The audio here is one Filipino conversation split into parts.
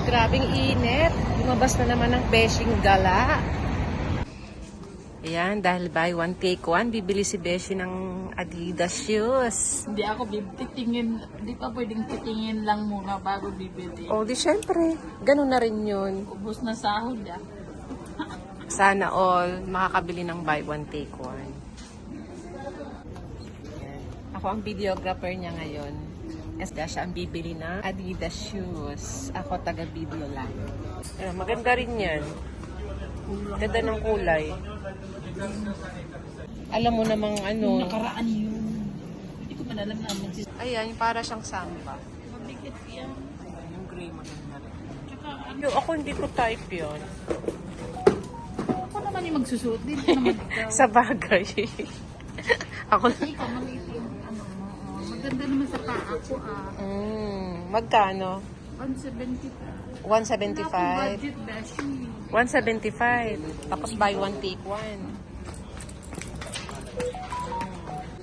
grabing init. Lumabas na naman ng beshing gala. Ayan, dahil buy one take one, bibili si Beshi ng Adidas shoes. Hindi ako titingin, hindi pa pwedeng titingin lang muna bago bibili. O, di syempre. Ganun na rin yun. Ubus na sahod Sana all makakabili ng buy one take one. Ayan. Ako ang videographer niya ngayon. Kasi siya ang bibili ng Adidas shoes. Ako taga-video lang. Ayan, maganda rin yan. Ganda ng kulay. Alam mo namang ano. Nakaraan yun. Hindi ko man alam na Ayan, para siyang samba. mabigat yan. Yung gray maganda rin. Tsaka Ako hindi ko type yun. ako naman yung magsusuot din. Ito naman ikaw. Sa bagay. Ako Ikaw, maliit yung ano mo. Maganda naman sa paa ko magkano? 170. 175. Budget, Beshi. 175. Tapos buy one take one.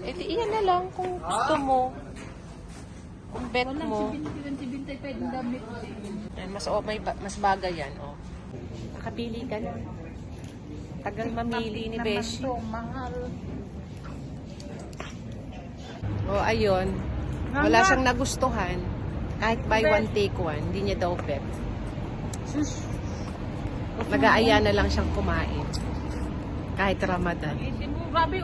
Eh, iyan na lang kung gusto mo. Kung bet Walang mo. sibintay pa yung damit. Ayan, mas bagay yan, oh. Nakapili ka na. Tagal mamili ni Beshi. Mahal. Oh, ayun. Wala siyang nagustuhan. Kahit buy one take one, hindi niya daw bet. Sus. Nag-aaya na lang siyang kumain. Kahit Ramadan. Grabe,